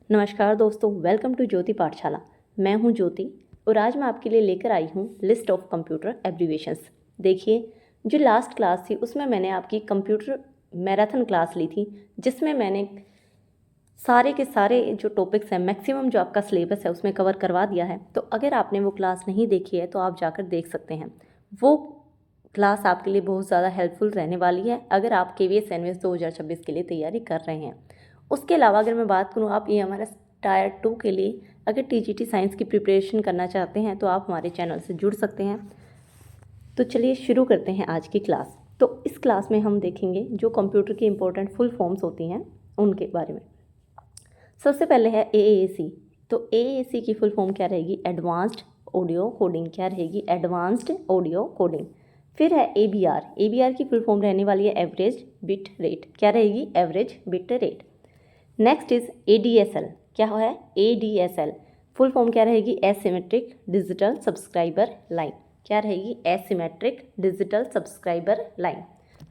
नमस्कार दोस्तों, welcome to ज्योति पाठशाला। मैं हूं ज्योति और आज मैं आपके लिए लेकर आई हूं लिस्ट ऑफ कंप्यूटर एब्रीवेशंस। देखिए, जो लास्ट क्लास थी उसमें मैंने आपकी कंप्यूटर मैराथन क्लास ली थी, जिसमें मैंने सारे के सारे जो टॉपिक्स हैं, मैक्सिमम जो आपका सिलेबस है उसमें कवर करवा दिया है। तो अगर आपने वो क्लास नहीं देखी है तो आप जाकर देख सकते हैं। वो क्लास आपके लिए बहुत ज़्यादा हेल्पफुल रहने वाली है अगर आप KVS NVS 2026 के लिए तैयारी कर रहे हैं। उसके अलावा अगर मैं बात करूँ, आप EMRS टायर 2 के लिए अगर TGT साइंस की प्रिपरेशन करना चाहते हैं तो आप हमारे चैनल से जुड़ सकते हैं। तो चलिए शुरू करते हैं आज की क्लास। तो इस क्लास में हम देखेंगे जो कंप्यूटर की इंपॉर्टेंट फुल फॉर्म्स होती हैं उनके बारे में। सबसे पहले है AAC। तो AAC की फुल फॉर्म क्या रहेगी? Advanced audio coding. क्या रहेगी? Advanced audio coding. फिर है ABR। ABR की फुल फॉर्म रहने वाली है एवरेज बिट रेट। क्या रहेगी? Average bit rate. Next is ADSL। क्या है? ADSL फुल फॉर्म क्या रहेगी? Asymmetric digital subscriber line. क्या रहेगी? Asymmetric digital subscriber line.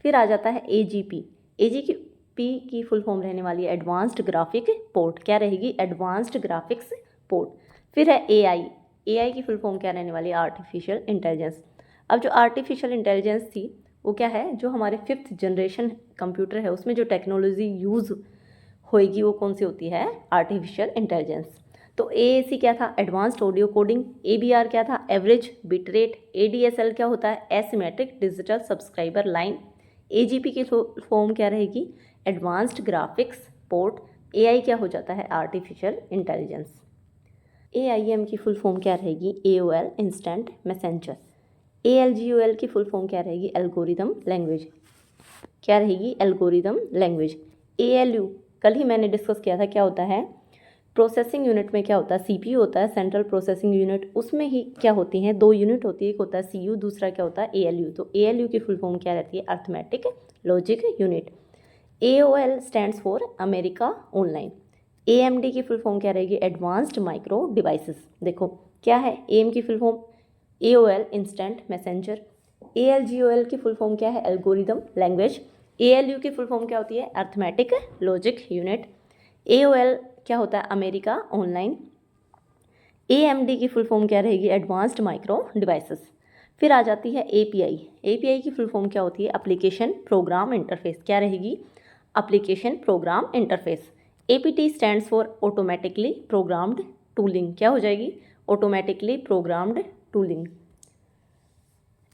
फिर आ जाता है AGP। AGP की फुल फॉर्म रहने वाली है एडवांस्ड ग्राफिक पोर्ट। क्या रहेगी? Advanced graphics port. फिर है AI। AI की फुल फॉर्म क्या रहने वाली है? Artificial intelligence. अब जो आर्टिफिशियल इंटेलिजेंस थी वो क्या है? जो हमारे 5th जनरेशन कंप्यूटर है उसमें जो टेक्नोलॉजी यूज़ होएगी वो कौन सी होती है? Artificial intelligence. तो AAC क्या था? Advanced audio coding. ABR क्या था? Average bit rate. ADSL क्या होता है? Asymmetric digital subscriber line. AGP की फॉर्म क्या रहेगी? Advanced graphics port. AI क्या हो जाता है? Artificial intelligence. AIM की फुल फॉर्म क्या रहेगी? AOL instant messenger. ALGOL की फुल फॉर्म क्या रहेगी? Algorithm language. क्या रहेगी? Algorithm language. ALU कल ही मैंने डिस्कस किया था क्या होता है? प्रोसेसिंग यूनिट में क्या होता है? CPU होता है, सेंट्रल प्रोसेसिंग यूनिट। उसमें ही क्या होती हैं? 2 यूनिट होती है, एक होता है CU, दूसरा क्या होता है? ALU। तो ALU की फुल फॉर्म क्या रहती है? Arithmetic logic unit. AOL stands for America online. AMD की फुल फॉर्म क्या रहेगी? Advanced micro devices. देखो क्या है? AM की full form AOL instant messenger. ALGOL की फुल फॉर्म क्या है? Algorithm language. ALU की फुल फॉर्म क्या होती है? Arithmetic logic unit. AOL क्या होता है? America online. AMD की फुल फॉर्म क्या रहेगी? Advanced micro devices. फिर आ जाती है API। API की फुल फॉर्म क्या होती है? Application program interface. क्या रहेगी? Application program interface. APT stands for automatically programmed tooling. क्या हो जाएगी? Automatically programmed tooling.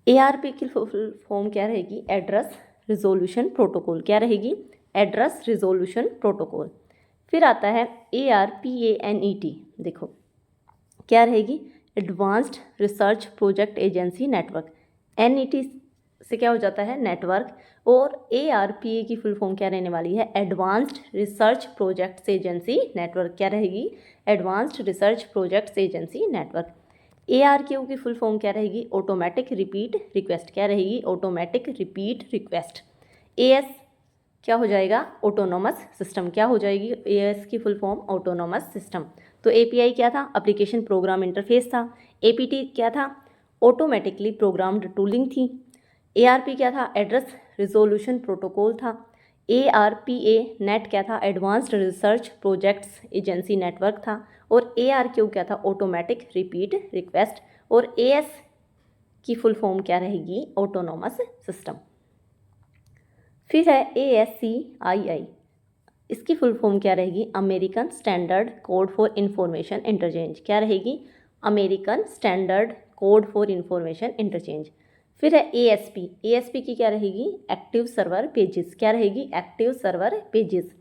ARP की फुल फॉर्म क्या रहेगी? Address resolution protocol. क्या रहेगी? Address resolution protocol. फिर आता है ARPANET। देखो क्या रहेगी? Advanced research project agency network. NET से क्या हो जाता है? नेटवर्क। और ARPA की फुल फॉर्म क्या रहने वाली है? Advanced research projects agency network. क्या रहेगी? Advanced research projects agency network. ARQ की फुल फॉर्म क्या रहेगी? Automatic repeat request. क्या रहेगी? Automatic repeat request. AS क्या हो जाएगा? Autonomous system. क्या हो जाएगी? AS की फुल फॉर्म ऑटोनोमस सिस्टम। तो API क्या था? एप्लीकेशन प्रोग्राम इंटरफेस था। APT क्या था? ऑटोमेटिकली प्रोग्राम्ड टूलिंग थी। ARP क्या था? एड्रेस रिजोल्यूशन प्रोटोकॉल था। ARPA नेट क्या था? Advanced research projects agency network था। और ARQ क्या था? Automatic repeat request. और AS की फुल फॉर्म क्या रहेगी? Autonomous system. फिर है ASCII। इसकी फुल फॉर्म क्या रहेगी? American standard code for information interchange. क्या रहेगी? American standard code for information interchange. फिर है ASP। ASP की क्या रहेगी? Active server pages. क्या रहेगी? Active server pages.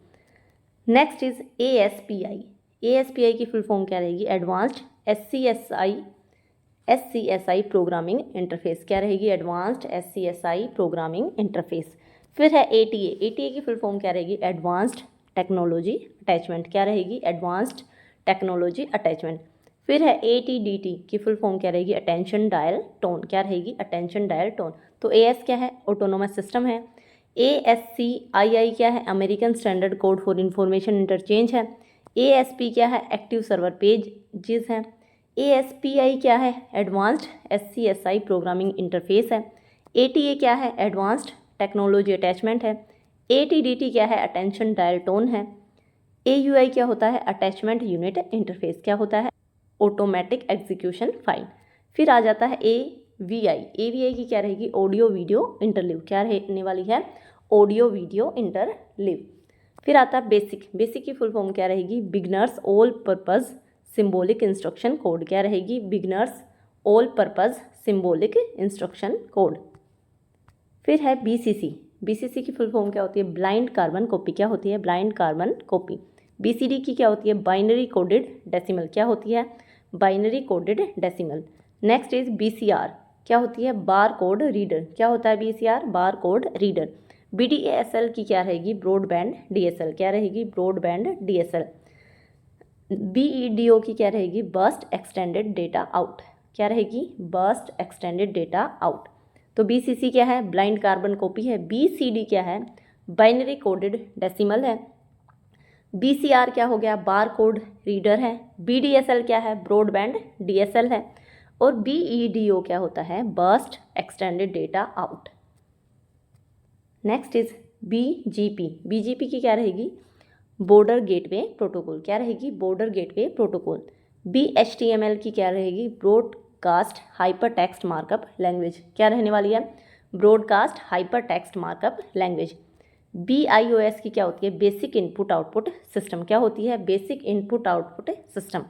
Next is ASPI। ASPI की फुल फॉर्म क्या रहेगी? Advanced SCSI programming interface. क्या रहेगी? Advanced SCSI programming interface. फिर है ATA। ATA की फुल फॉर्म क्या रहेगी? Advanced technology attachment. क्या रहेगी? Advanced technology attachment. फिर है ATDT की फुल फॉर्म क्या रहेगी? Attention dial tone. क्या रहेगी? Attention dial tone. तो AS क्या है? ऑटोनोमस सिस्टम है। ASCII क्या है? American standard code for information interchange है। ASP क्या है? एक्टिव सर्वर पेजेस है। ASPI क्या है? एडवांस्ड SCSI प्रोग्रामिंग इंटरफेस है। ATA क्या है? एडवांस्ड टेक्नोलॉजी अटैचमेंट है। ATDT क्या है? अटेंशन डायल टोन है। AUI क्या होता है, अटैचमेंट यूनिट इंटरफेस, क्या होता है, ऑटोमेटिक एग्जीक्यूशन फाइल। फिर आ जाता है AVI की क्या रहेगी, ऑडियो वीडियो इंटरलीव, क्या रहने वाली है, ऑडियो वीडियो इंटरलीव। फिर आता है बेसिक की फुल फॉर्म क्या रहेगी, beginners all purpose symbolic instruction code, क्या रहेगी, beginners all purpose symbolic instruction code. फिर है BCC की फुल फॉर्म क्या होती है, ब्लाइंड कार्बन कॉपी, क्या होती है, ब्लाइंड कार्बन कॉपी। BCD की क्या होती है, बाइनरी कोडेड डेसिमल, क्या होती है, binary coded decimal. Next is BCR, क्या होती है, बार कोड रीडर, क्या होता है BCR, bar code reader. BDSL की क्या रहेगी, ब्रॉडबैंड DSL, क्या रहेगी, ब्रॉडबैंड DSL। BEDO की क्या रहेगी, बर्स्ट एक्सटेंडेड डेटा आउट, क्या रहेगी, बर्स्ट एक्सटेंडेड डेटा आउट। तो BCC क्या है, ब्लाइंड कार्बन कॉपी है। BCD क्या है, बाइनरी कोडेड डेसिमल है। BCR क्या हो गया, बार कोड रीडर है। BDSL क्या है, ब्रॉडबैंड DSL है। और BEDO क्या होता है, burst extended data out. Next is BGP की क्या रहेगी, बॉर्डर गेटवे प्रोटोकॉल, क्या रहेगी, बॉर्डर गेटवे प्रोटोकॉल। BHTML की क्या रहेगी, broadcast hyper text markup language, क्या रहने वाली है, broadcast hyper text markup language. BIOS की क्या होती है, बेसिक इनपुट आउटपुट सिस्टम, क्या होती है, बेसिक इनपुट आउटपुट सिस्टम।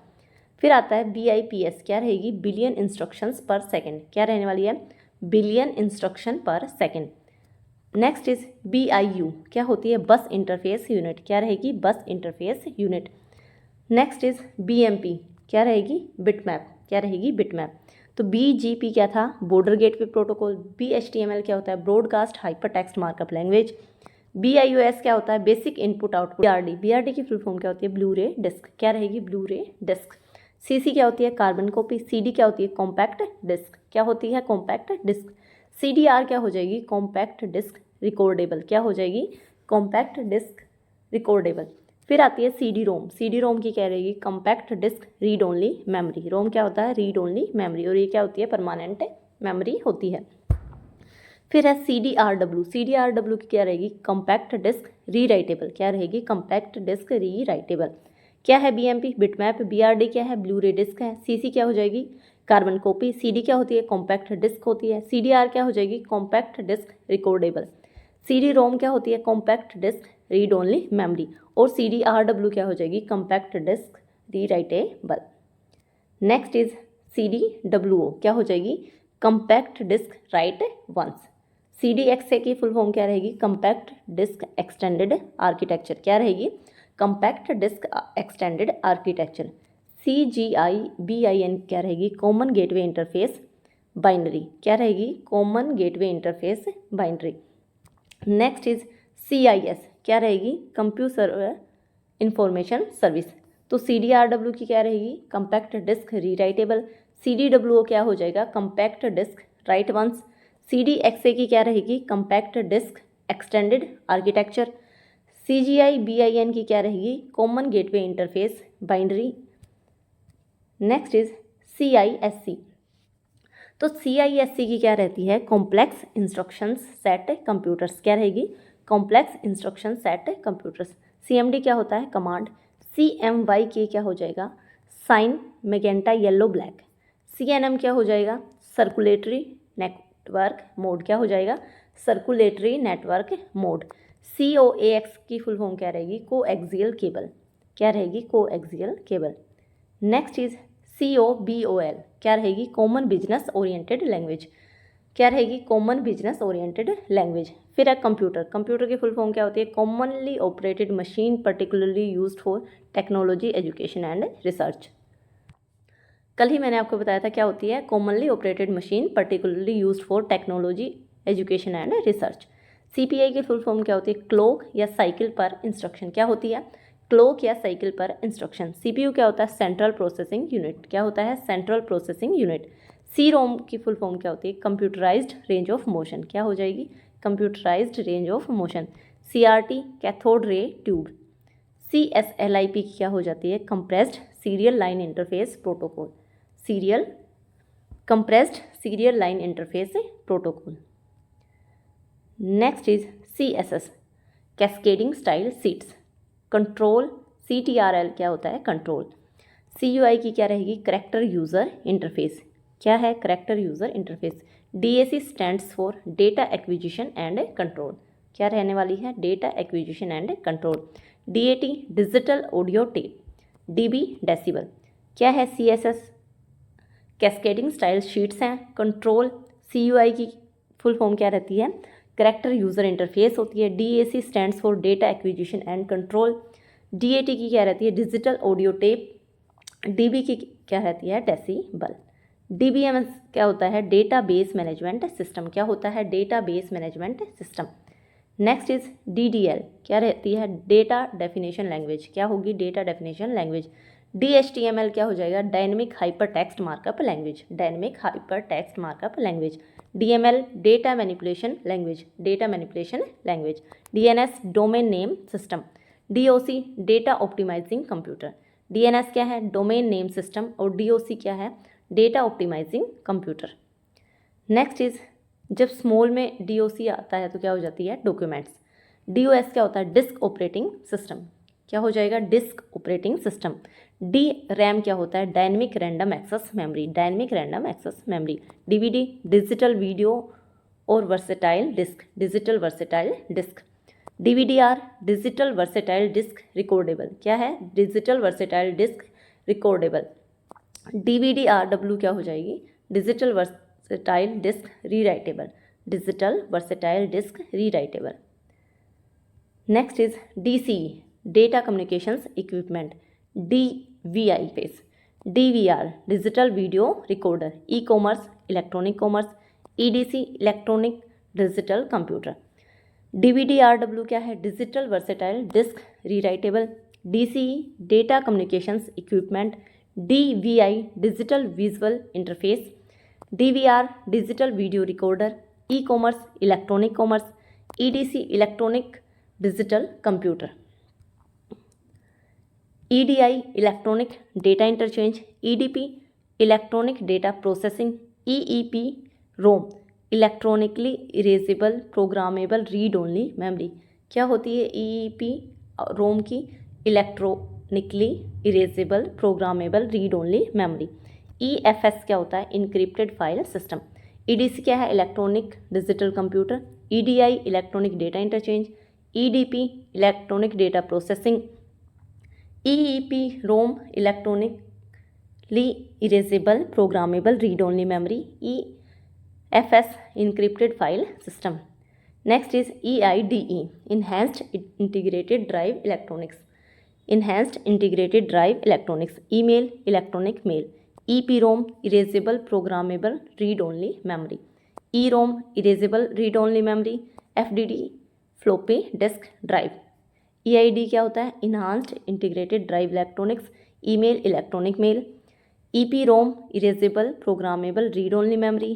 फिर आता है BIPS, क्या रहेगी, बिलियन इंस्ट्रक्शंस पर सेकेंड, क्या रहने वाली है, बिलियन इंस्ट्रक्शन पर सेकेंड। नेक्स्ट इज BIU, क्या होती है, बस इंटरफेस यूनिट, क्या रहेगी, बस interface unit. Next is BMP, क्या रहेगी, बिटमैप, क्या रहेगी, बिटमैप। तो BGP क्या था, बॉर्डर गेटवे प्रोटोकॉल। BHTML क्या होता है, broadcast hyper text markup language. BIOS क्या होता है, बेसिक इनपुट आउटपुट। BRD की फुल फॉर्म क्या होती है, ब्लू रे डिस्क, क्या रहेगी, ब्लू रे डिस्क। CC क्या होती है, कार्बन कॉपी। CD क्या होती है, कॉम्पैक्ट डिस्क, क्या होती है, कॉम्पैक्ट डिस्क। CDR क्या हो जाएगी, कॉम्पैक्ट डिस्क रिकॉर्डेबल, क्या हो जाएगी, कॉम्पैक्ट डिस्क रिकॉर्डेबल। फिर आती है CD रोम की क्या रहेगी, compact disc read only memory. ROM क्या होता है, रीड ओनली मेमोरी, और ये क्या होती है, परमानेंट मेमोरी होती है। फिर है CDRW की क्या रहेगी, कॉम्पैक्ट डिस्क रीराइटेबल, क्या रहेगी, कॉम्पैक्ट डिस्क रीराइटेबल। क्या है BMP, बिटमैप। BRD क्या है, ब्लू रे डिस्क है। CC क्या हो जाएगी, कार्बन कॉपी। CD क्या होती है, कॉम्पैक्ट डिस्क होती है। CDR क्या हो जाएगी, compact disc recordable. CD ROM क्या होती है, compact disc read only memory. और CDRW क्या हो जाएगी, compact disc rewritable. Next is CDWO, क्या हो जाएगी, compact disc write once. CDXA की फुल फॉर्म क्या रहेगी, कॉम्पैक्ट डिस्क एक्सटेंडेड आर्किटेक्चर, क्या रहेगी, compact disc extended architecture. CGI-BIN क्या रहेगी, कॉमन गेटवे इंटरफेस बाइनरी, क्या रहेगी, common gateway interface binary. Next is CIS, क्या रहेगी, कंप्यूटर इंफॉर्मेशन सर्विस। तो CDRW की क्या रहेगी, कॉम्पैक्ट डिस्क रीराइटेबल। CDWO क्या हो जाएगा, compact disc write once. CDXA की क्या रहेगी, compact disc extended architecture. CGI-BIN की क्या रहेगी, common gateway interface binary. Next is CISC, तो CISC की क्या रहती है, कॉम्प्लेक्स इंस्ट्रक्शंस सेट कंप्यूटर्स, क्या रहेगी, complex instruction set computers. CMD क्या होता है, कमांड। CMYK क्या हो जाएगा, cyan magenta yellow black. CNM क्या हो जाएगा, सर्कुलेटरी नेटवर्क मोड, क्या हो जाएगा, सर्कुलेटरी नेटवर्क मोड। COAX की फुल फॉर्म क्या रहेगी, कोएक्सियल केबल, क्या रहेगी, coaxial cable. Next is COBOL, क्या रहेगी, कॉमन बिजनेस ओरिएंटेड लैंग्वेज, क्या रहेगी, कॉमन बिजनेस ओरिएंटेड लैंग्वेज। फिर है कंप्यूटर की फुल फॉर्म क्या होती है, commonly operated machine particularly used for technology education and research. कल ही मैंने आपको बताया था क्या होती है, commonly operated machine particularly used for technology education and research. CPI की फुल फॉर्म क्या होती है, क्लॉक या साइकिल पर इंस्ट्रक्शन, क्या होती है, क्लॉक या साइकिल पर इंस्ट्रक्शन। CPU क्या होता है, सेंट्रल प्रोसेसिंग यूनिट, क्या होता है, सेंट्रल प्रोसेसिंग यूनिट। CROM की फुल फॉर्म क्या होती है, कंप्यूटराइज्ड रेंज ऑफ मोशन, क्या हो जाएगी, computerised range of motion. CRT cathode ray tube. CSLIP की क्या हो जाती है, compressed serial line interface protocol, serial compressed serial line interface protocol. Next is CSS cascading style seats, control CTRL क्या होता है, कंट्रोल। CUI की क्या रहेगी, करेक्टर यूज़र इंटरफेस। क्या है, character user interface. DAC stands for data acquisition and control. क्या रहने वाली है, data acquisition and control. DAT digital audio tape. DB decibel. क्या है, CSS कैस्केडिंग स्टाइल शीट्स हैं। कंट्रोल CUI की फुल फॉर्म क्या रहती है, करेक्टर यूज़र इंटरफेस होती है। DAC stands for data acquisition and control. DAT की क्या रहती है, डिजिटल ऑडियो टेप। DB की क्या रहती है, डेसिबल। DBMS क्या होता है, डेटा बेस मैनेजमेंट सिस्टम। क्या होता है, data base management system. Next is DDL, क्या रहती है, डेटा डेफिनेशन लैंग्वेज। क्या होगी, डेटा डेफिनेशन लैंग्वेज। DHTML क्या हो जाएगा, dynamic hyper text markup language. Dynamic hyper text markup language. DML data manipulation language. Data manipulation language. DNS domain name system. DOC data optimizing computer. DNS क्या है, domain name system, और DOC क्या है, data optimizing computer. Next is, जब small में DOC आता है तो क्या हो जाती है, डॉक्यूमेंट्स। DOS क्या होता है, डिस्क ऑपरेटिंग सिस्टम। क्या हो जाएगा, डिस्क ऑपरेटिंग सिस्टम। DRAM क्या होता है, dynamic random access memory. Dynamic random access memory. DVD digital video और versatile disc. Digital versatile disc. DVDR digital versatile disc recordable. क्या है, digital versatile disc recordable. DVDRW क्या हो जाएगी, digital versatile disc rewritable. Digital versatile disc rewritable. Next is DCE data communications equipment. DVI face. DVR digital video recorder. E-कॉमर्स electronic commerce. EDC electronic digital computer. DVDRW क्या है, digital versatile disc rewritable. DCE data communications equipment. DVI digital visual interface. DVR digital video recorder. E-कॉमर्स electronic commerce. EDC electronic digital computer. EDI electronic data interchange. EDP electronic data processing. EEP ROM electronically erasable programmable read only memory. क्या होती है, EEP ROM की electronically erasable programmable read only memory. EFS क्या होता है, encrypted file system. EDC क्या है, electronic digital computer. EDI electronic data interchange. EDP electronic data processing. EEP ROM electronically erasable programmable read only memory. EFS encrypted file system. Next is EIDE enhanced integrated drive electronics. Enhanced integrated drive electronics. Email electronic mail. EPROM erasable programmable read only memory. EROM erasable read only memory. FDD floppy disk drive. EID क्या होता है, enhanced integrated drive electronics. Email electronic mail. EPROM erasable programmable read only memory.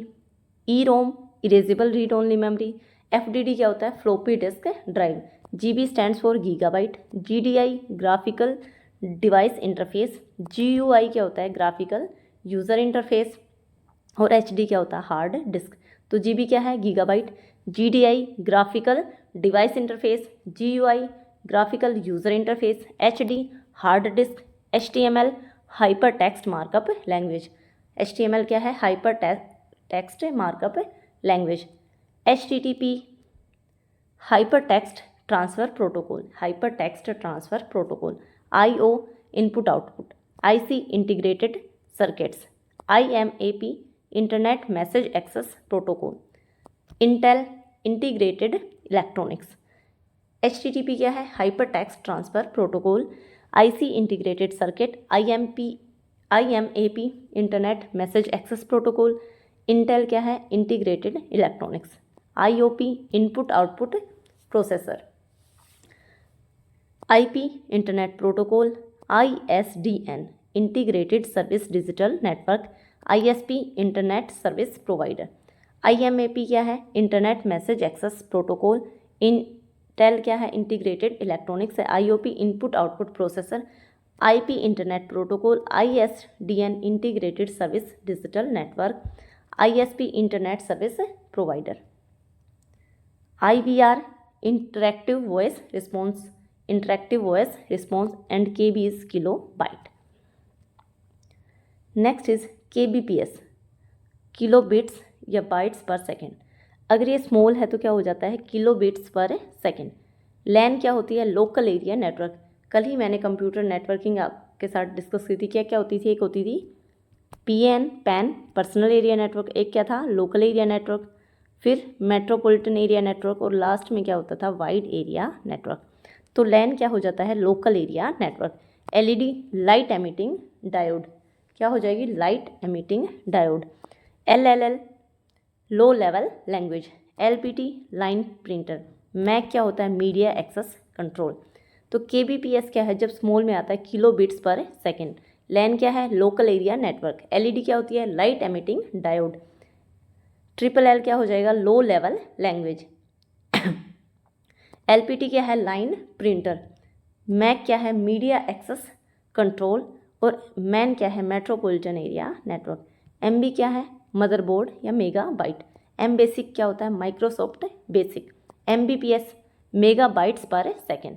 EROM erasable read only memory. FDD क्या होता है, floppy disk drive. GB stands for gigabyte. GDI graphical device interface. GUI क्या होता है, graphical user interface. और HD क्या होता है, हार्ड डिस्क। तो GB क्या है, gigabyte. GDI graphical device interface. GUI graphical user interface. HD hard disk. HTML hyper text markup language. HTML क्या है, hyper text markup language. HTTP hyper text transfer protocol. Hyper text transfer protocol. IO input output. IC integrated circuits. IMAP internet message access protocol. Intel integrated electronics. HTTP क्या है, hyper text transfer protocol. IC integrated circuit. IMAP internet message access protocol. Intel क्या है, integrated electronics. IOP input output processor. IP internet protocol. ISDN integrated service digital network. ISP internet service provider. IMAP क्या है, internet message access protocol. Intel क्या है, integrated electronics है। IOP input output processor. IP internet protocol. ISDN integrated service digital network. ISP internet service provider. IVR interactive voice response interactive voice response and KB is kilo byte. Next is KBPS, kilo bits या bytes per second. अगर ये small है तो क्या हो जाता है, kilo bits per second. LAN क्या होती है, लोकल एरिया नेटवर्क। कल ही मैंने कंप्यूटर नेटवर्किंग आपके साथ डिस्कस की थी, क्या क्या होती थी। एक होती थी पैन पर्सनल एरिया नेटवर्क, एक क्या था, लोकल एरिया नेटवर्क, फिर मेट्रोपॉलिटन एरिया नेटवर्क, और लास्ट में क्या होता था, वाइड एरिया नेटवर्क। तो लैन क्या हो जाता है, local area network. LED light emitting diode, क्या हो जाएगी, light emitting diode. LLL low level language. LPT line printer. MAC क्या होता है, मीडिया एक्सेस कंट्रोल। तो KBPS क्या है, जब स्मॉल में आता है, kilo bits per second. LAN क्या है, लोकल एरिया नेटवर्क। LED क्या होती है, लाइट एमिटिंग डायोड। LLL क्या हो जाएगा, लो लेवल लैंग्वेज। LPT क्या है, लाइन प्रिंटर। मैक क्या है, मीडिया एक्सेस कंट्रोल। और मैन क्या है, मेट्रोपॉलिटन एरिया नेटवर्क। MB क्या है, मदरबोर्ड या मेगा बाइट। M बेसिक क्या होता है, Microsoft basic. MBPS mega bytes per second.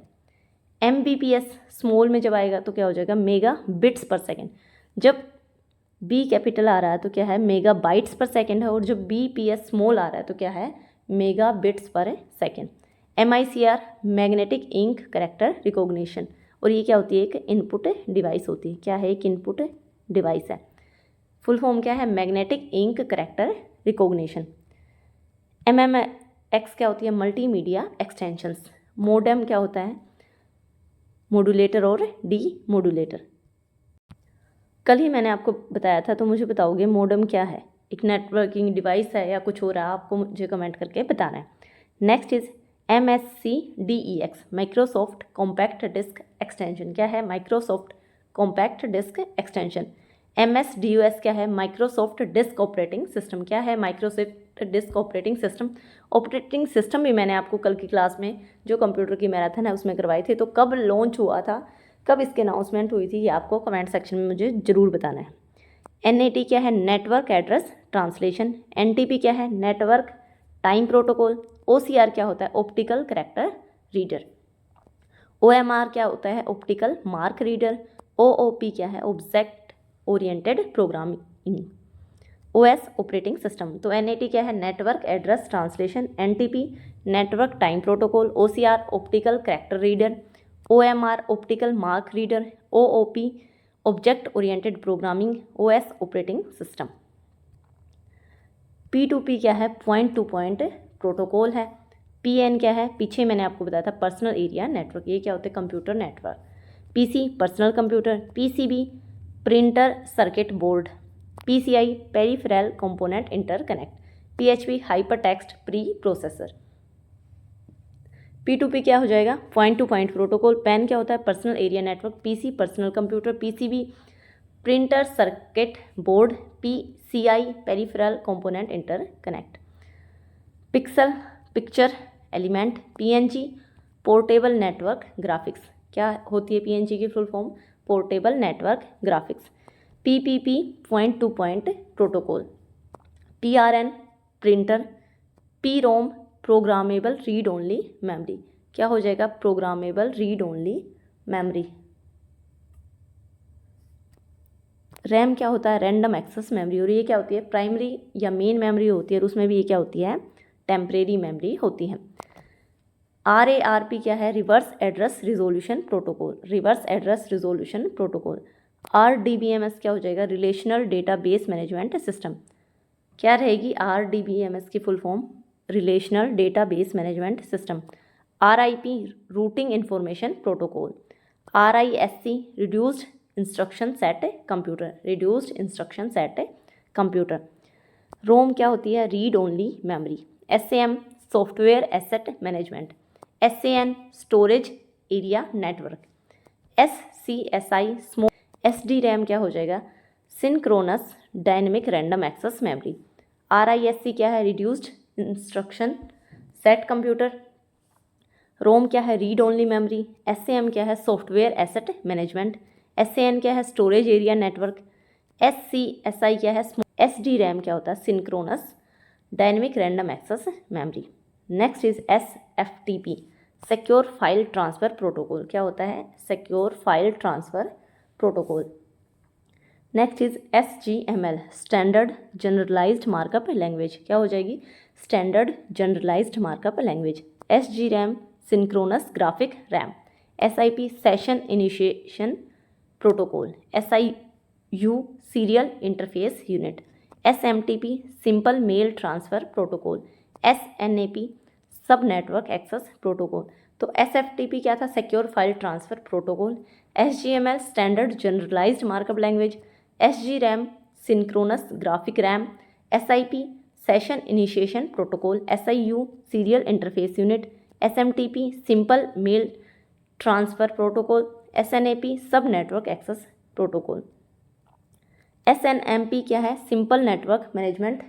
MBPS small में जब आएगा तो क्या हो जाएगा, मेगा बिट्स पर सेकेंड। जब B कैपिटल आ रहा है तो क्या है, मेगा बाइट्स पर सेकेंड है। और जब BPS स्मॉल आ रहा है तो क्या है, mega bits per second. MICR magnetic ink character recognition. और ये क्या होती है, एक इनपुट डिवाइस होती है। क्या है, एक इनपुट डिवाइस है। फुल फॉर्म क्या है, magnetic ink character recognition. MMX क्या होती है, मल्टीमीडिया एक्सटेंशंस। मोडेम क्या होता है, मॉड्यूलेटर और डी मॉड्यूलेटर। कल ही मैंने आपको बताया था, तो मुझे बताओगे मोडेम क्या है, एक नेटवर्किंग डिवाइस है या कुछ हो रहा है, आपको मुझे कमेंट करके बताना है। Next is MSCDEX Microsoft compact disc extension. क्या है, Microsoft compact disc extension. MSDOS क्या है, माइक्रोसॉफ्ट डिस्क ऑपरेटिंग सिस्टम। क्या है, Microsoft disk operating system. Operating system भी मैंने आपको कल की क्लास में जो कंप्यूटर की मैराथन है उसमें करवाई थी। तो कब लॉन्च हुआ था, कब इसकी अनाउंसमेंट हुई थी, ये आपको कमेंट सेक्शन में मुझे ज़रूर बताना है। NAT क्या है, नेटवर्क एड्रेस ट्रांसलेशन। NTP क्या है, नेटवर्क टाइम प्रोटोकॉल। OCR क्या होता है, ऑप्टिकल कैरेक्टर रीडर। OMR क्या होता है, ऑप्टिकल मार्क रीडर। OOP क्या है, object oriented programming. OS operating system. तो NAT क्या है, network address translation. NTP network time protocol. OCR optical character reader. OMR optical mark reader. OOP object oriented programming. OS operating system. P2P क्या है, point two point protocol है। PN क्या है, पीछे मैंने आपको बताया था, पर्सनल एरिया नेटवर्क। ये क्या होते हैं, computer network. PC personal computer. PCB printer circuit board. PCI peripheral component interconnect. PHP hyper text pre processor. P2P क्या हो जाएगा, point two point protocol. PAN क्या होता है, personal area network. PC personal computer. PCB printer circuit board. PCI peripheral component interconnect. Pixel picture element. PNG portable network graphics. क्या होती है PNG की full form, portable network graphics. PPP point two point protocol. PRN printer. PROM programmable read only memory. क्या हो जाएगा, programmable read only memory. RAM क्या होता है, रैंडम एक्सेस मेमोरी। और ये क्या होती है, प्राइमरी या मेन मेमोरी होती है, और उसमें भी ये क्या होती है, टेम्परेरी मेमोरी होती है। RARP क्या है, reverse address resolution protocol. Reverse address resolution protocol. RDBMS क्या हो जाएगा, रिलेशनल डेटाबेस मैनेजमेंट सिस्टम। क्या रहेगी RDBMS की full form, relational database management system. RIP routing information protocol. RISC reduced instruction set computer. Reduced instruction set computer. ROM क्या होती है, read only memory. SAM software asset management. SAN storage area network. SCSI small. SDRAM क्या हो जाएगा, synchronous dynamic random access memory. RISC क्या है, reduced instruction set computer. ROM क्या है, रीड ओनली मेमोरी। SAM क्या है, सॉफ्टवेयर एसेट मैनेजमेंट। SAN क्या है, स्टोरेज एरिया नेटवर्क। SCSI क्या है, SDRAM क्या होता है, synchronous dynamic random access memory. Next is SFTP secure file transfer protocol. क्या होता है? Secure file transfer protocol. Next is SGML, standard generalized markup language. क्या हो जाएगी? Standard generalized markup language. SGRAM, synchronous graphic RAM. SIP, session initiation protocol. SIU, serial interface unit. SMTP, simple mail transfer protocol. SNAP, sub network access protocol. तो SFTP क्या था? Secure file transfer protocol. SGML, standard generalized markup language. SGRAM, synchronous graphic RAM. SIP, session initiation protocol. SIU, serial interface unit. SMTP, simple mail transfer protocol. SNAP, sub network access protocol. SNMP क्या है? Simple network management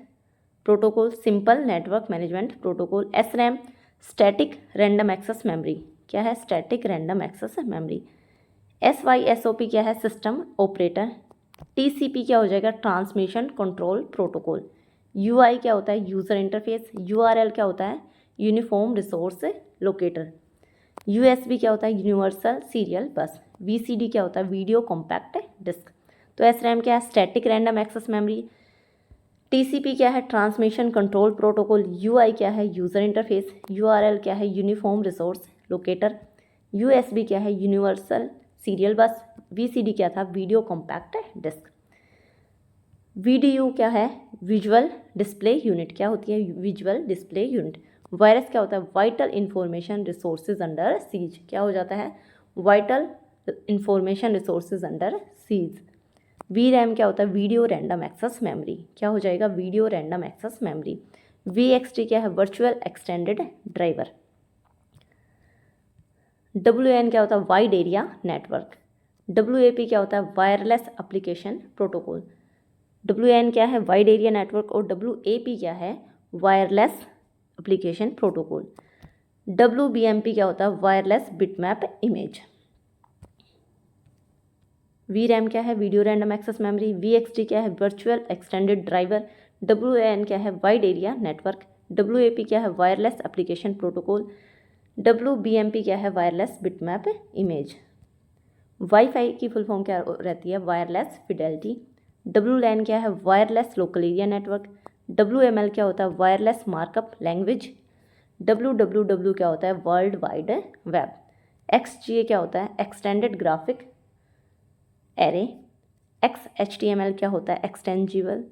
protocol. Simple network management protocol. SRAM, static random access memory. क्या है? Static random access memory. SYSOP क्या है? System operator. TCP क्या हो जाएगा? Transmission control protocol. UI क्या होता है? User interface. URL क्या होता है? Uniform resource locator. USB क्या होता है? यूनिवर्सल सीरियल बस। VCD क्या होता है? Video compact disc. तो SRAM क्या है? Static random access memory. TCP क्या है? Transmission control protocol. UI क्या है? User interface. URL क्या है? Uniform resource locator. USB क्या है? यूनिवर्सल सीरियल बस। VCD क्या था? Video compact disc. VDU क्या है? Visual display unit. क्या होती है? Visual display unit. वायरस क्या होता है? Vital information resources under siege. क्या हो जाता है? Vital information resources under siege. VRAM क्या होता है? Video random access memory. क्या हो जाएगा? Video random access memory. VXT क्या है? Virtual extended driver. WAN क्या होता है? Wide area network. WAP क्या होता है? Wireless application protocol. WAN क्या है? Wide area network. और WAP क्या है? Wireless application protocol. WBMP क्या होता है? Wireless bitmap image. VRAM क्या है? Video random access memory. VXT क्या है? Virtual extended driver. WAN क्या है? Wide area network. WAP क्या है? Wireless application protocol. WBMP क्या है? Wireless bitmap image. वाईफाई की फुल फॉर्म क्या रहती है? Wireless Fidelity. WLAN क्या है? Wireless local area network. WML क्या होता है? Wireless markup language. WWW क्या होता है? World wide web. XGA क्या होता है? Extended graphic array. XHTML क्या होता है? एक्सटेंजिबल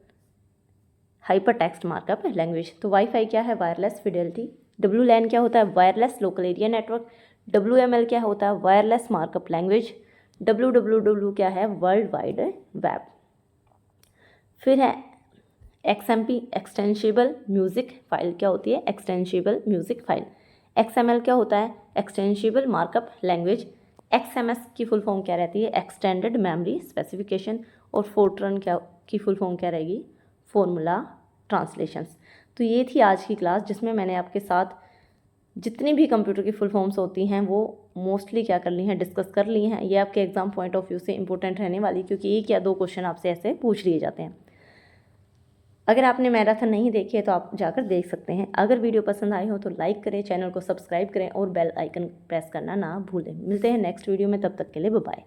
हाइपर टेक्स्ट मार्कअप लैंग्वेज। तो वाईफाई क्या है? Wireless Fidelity. WLAN क्या होता है? Wireless local area network. WML क्या होता है? Wireless markup language. WWW क्या है? World wide web. फिर है XMP, एक्सटेंशिबल म्यूज़िक फाइल। क्या होती है? Extensible music file. XML क्या होता है? Extensible markup language. XMS की फुल फॉर्म क्या रहती है? Extended memory specification. और फोर्ट्रन क्या की फुल फॉर्म क्या रहेगी? Formula translations. तो ये थी आज की क्लास जिसमें मैंने आपके साथ जितनी भी कंप्यूटर की फुल फॉर्म्स होती हैं वो मोस्टली क्या कर ली हैं? डिस्कस कर ली हैं। ये आपके एग्जाम पॉइंट ऑफ व्यू से इंपॉर्टेंट रहने वाली, क्योंकि एक या दो क्वेश्चन आपसे ऐसे पूछ लिए जाते हैं। अगर आपने मैराथन नहीं देखी है तो आप जाकर देख सकते हैं। अगर वीडियो पसंद आई हो तो लाइक करें, चैनल को सब्सक्राइब करें और बेल आइकन प्रेस करना ना भूलें। मिलते हैं नेक्स्ट वीडियो में, तब तक के लिए बाय बाय।